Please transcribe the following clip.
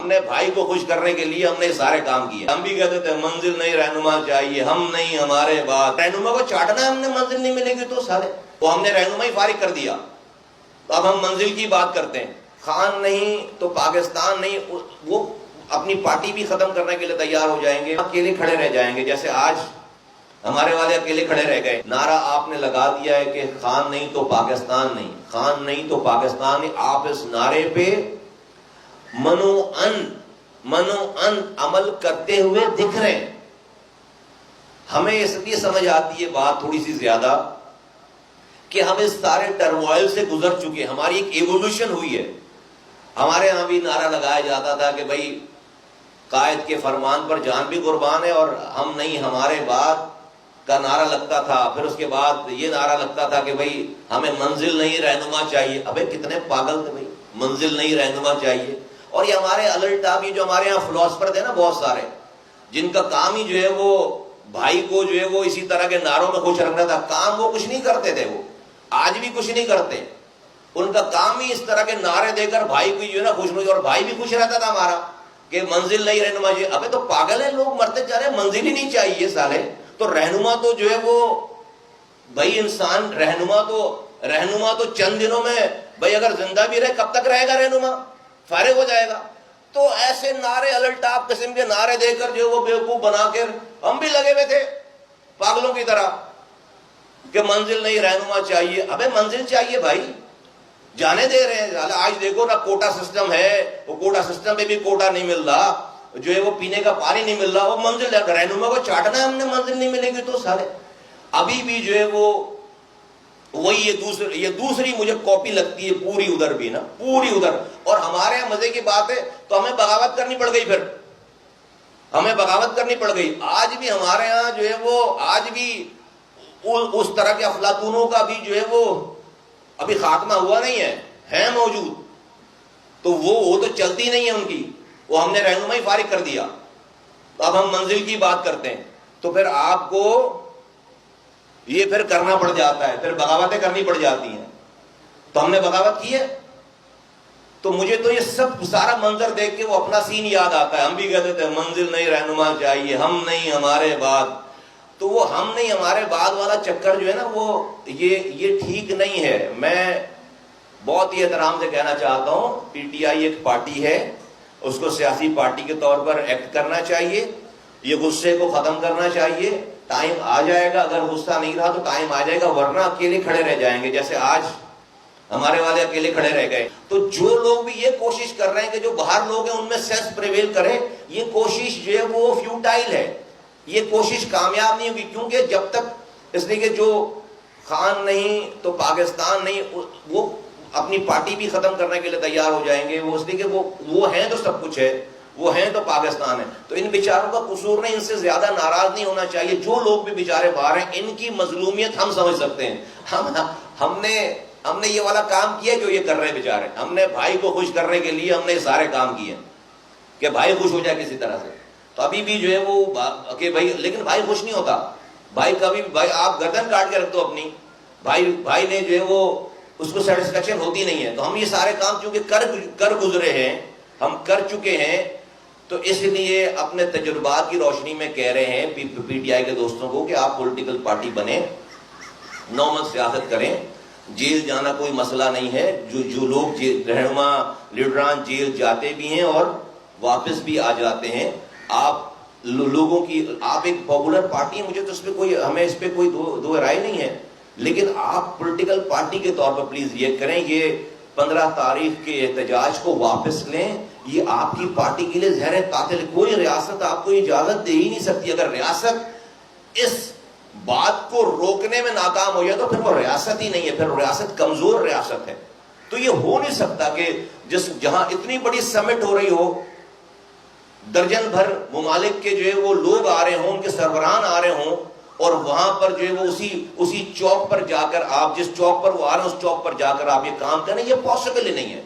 ہم نے بھائی کو خوش کرنے کے لیے ہم نے سارے کام کیے. ہم بھی کہتے تھے منزل نہیں رہنما چاہیے, ہم نہیں ہمارے بعد. رہنما کو چاٹنا ہے ہم نے, منزل نہیں ملے گی تو سارے وہ ہم نے رہنما ہی فارغ کر دیا. تو اب ہم منزل کی بات کرتے ہیں. خان نہیں تو پاکستان نہیں, وہ اپنی پارٹی بھی ختم کرنے کے لیے تیار ہو جائیں گے, اکیلے کھڑے رہ جائیں گے. جیسے آج ہمارے والے اکیلے کھڑے رہ گئے. نعرہ آپ نے لگا دیا ہے کہ خان نہیں تو پاکستان نہیں, خان نہیں تو پاکستان نہیں. آپ اس نعرے پہ منو ان عمل کرتے ہوئے دکھ رہے ہیں. ہمیں اس لیے سمجھ آتی ہے بات تھوڑی سی زیادہ کہ ہم اس سارے ٹرموائل سے گزر چکے. ہماری ایک ایوولوشن ہوئی ہے. ہمارے ہاں بھی نعرہ لگایا جاتا تھا کہ بھائی قائد کے فرمان پر جان بھی قربان ہے, اور ہم نہیں ہمارے بعد کا نعرہ لگتا تھا. پھر اس کے بعد یہ نعرہ لگتا تھا کہ بھائی ہمیں منزل نہیں رہنما چاہیے. ابے کتنے پاگل تھے بھائی, منزل نہیں رہنما چاہیے. اور یہ ہمارے الٹ آپ, یہ جو ہمارے یہاں فلاسفر تھے نا بہت سارے, جن کا کام ہی جو ہے وہ بھائی کو جو ہے وہ اسی طرح کے نعروں میں خوش رکھنا تھا. کام وہ کچھ نہیں کرتے تھے, وہ آج بھی کچھ نہیں کرتے. ان کا کام ہی اس طرح کے نعرے دے کر بھائی کو جو ہے نا خوش ہوئی, اور بھائی بھی خوش رہتا تھا ہمارا کہ منزل نہیں رہنما چاہیے. ابے تو پاگل ہے لوگ, مرتے جا رہے, منزل ہی نہیں چاہیے سالے. تو رہنما تو جو ہے وہ بھائی انسان, رہنما تو چند دنوں میں بھائی اگر زندہ بھی رہے کب تک رہے گا رہنما, فارغ ہو جائے گا. تو ایسے نعرے الٹاپ قسم کے نعرے دے کر جو وہ بیوقوف بنا کر ہم بھی لگے ہوئے تھے پاگلوں کی طرح کہ منزل نہیں رہنما چاہیے. ابے منزل چاہیے بھائی, جانے دے رہے ہیں. آج دیکھو نا کوٹا سسٹم ہے, وہ کوٹا سسٹم میں بھی کوٹا نہیں مل رہا, جو ہے وہ پینے کا پانی نہیں مل رہا. وہ منزل رہنما کو چاٹنا ہے ہم نے, منزل نہیں ملے گی تو سارے. ابھی بھی جو ہے وہ وہی یہ دوسری مجھے کاپی لگتی ہے پوری ادھر بھی نا, پوری ادھر. اور ہمارے یہاں مزے کی بات ہے تو ہمیں بغاوت کرنی پڑ گئی, پھر ہمیں بغاوت کرنی پڑ گئی. آج بھی ہمارے ہاں جو ہے وہ آج بھی اس طرح کے افلاطونوں کا بھی جو ہے وہ ابھی خاتمہ ہوا نہیں ہے موجود. تو وہ تو چلتی نہیں ہے ان کی, وہ ہم نے رہنمائی فارغ کر دیا. اب ہم منزل کی بات کرتے ہیں تو پھر آپ کو یہ پھر کرنا پڑ جاتا ہے, پھر بغاوتیں کرنی پڑ جاتی ہیں. تو ہم نے بغاوت کی ہے. تو مجھے تو یہ سب سارا منظر دیکھ کے وہ اپنا سین یاد آتا ہے. ہم بھی کہتے تھے منزل نہیں رہنما چاہیے, ہم نہیں ہمارے بعد. تو وہ ہم نہیں ہمارے بعد والا چکر جو ہے نا, وہ یہ ٹھیک نہیں ہے. میں بہت ہی احترام سے کہنا چاہتا ہوں, پی ٹی آئی ایک پارٹی ہے, اس کو سیاسی پارٹی کے طور پر ایکٹ کرنا چاہیے. یہ غصے کو ختم کرنا چاہیے. ٹائم آ جائے گا, اگر غصہ نہیں رہا تو ٹائم آ جائے گا, ورنہ اکیلے کھڑے رہ جائیں گے جیسے آج ہمارے والے اکیلے کھڑے رہ گئے. تو جو لوگ بھی یہ کوشش کر رہے ہیں کہ جو باہر لوگ ہیں ان میں سینس پریویل کرے, یہ کوشش جو ہے وہ فیوٹائل ہے. یہ کوشش کامیاب نہیں ہوگی, کیونکہ جب تک, اس لیے کہ جو خان نہیں تو پاکستان نہیں, وہ اپنی پارٹی بھی ختم کرنے کے لیے تیار ہو جائیں گے. وہ اس لیے کہ وہ ہیں تو سب کچھ ہے, وہ ہیں تو پاکستان ہے. تو ان بیچاروں کا قصور نہیں, ان سے زیادہ ناراض نہیں ہونا چاہیے. جو لوگ بھی بیچارے باہر ہیں ان کی مظلومیت ہم سمجھ سکتے ہیں. ہم نے یہ والا کام کیا جو یہ کر رہے ہیں بیچارے. ہم نے بھائی کو خوش کرنے کے لیے ہم نے سارے کام کیے کہ بھائی خوش ہو جائے کسی طرح سے. تو ابھی بھی جو ہے وہ کہ بھائی, لیکن بھائی خوش نہیں ہوتا. بھائی کبھی, بھائی آپ گردن کاٹ کے رکھ دو اپنی, بھائی نے جو ہے وہ اس کو سیٹسفیکشن ہوتی نہیں ہے. تو ہم یہ سارے کام چونکہ کر گزرے ہیں, ہم کر چکے ہیں, تو اس لیے اپنے تجربات کی روشنی میں کہہ رہے ہیں پی ٹی آئی کے دوستوں کو کہ آپ پولیٹیکل پارٹی بنیں, 9 منتھ سیاست کریں. جیل جانا کوئی مسئلہ نہیں ہے. جو لوگ رہنما لیڈران جیل جاتے بھی ہیں اور واپس بھی آ جاتے ہیں. آپ لوگوں کی, آپ ایک پاپولر پارٹی ہیں, مجھے تو اس پہ کوئی, ہمیں اس پہ کوئی دو رائے نہیں ہے, لیکن آپ پولیٹیکل پارٹی کے طور پر پلیز یہ کریں, یہ 15 تاریخ کے احتجاج کو واپس لیں. یہ آپ کی پارٹی کے لیے زہر قاتل. کوئی ریاست آپ کو اجازت دے ہی نہیں سکتی. اگر ریاست اس بات کو روکنے میں ناکام ہو جائے تو پھر وہ ریاست ہی نہیں ہے, پھر ریاست کمزور ریاست ہے. تو یہ ہو نہیں سکتا کہ جہاں اتنی بڑی سمٹ ہو رہی ہو, درجن بھر ممالک کے جو ہے وہ لوگ آ رہے ہوں, ان کے سربراہان آ رہے ہوں, اور وہاں پر جو ہے وہ اسی چوک پر جا کر, آپ جس چوک پر وہ آ رہے ہیں اس چوک پر جا کر آپ یہ کام کریں, یہ پاسبل ہی نہیں ہے.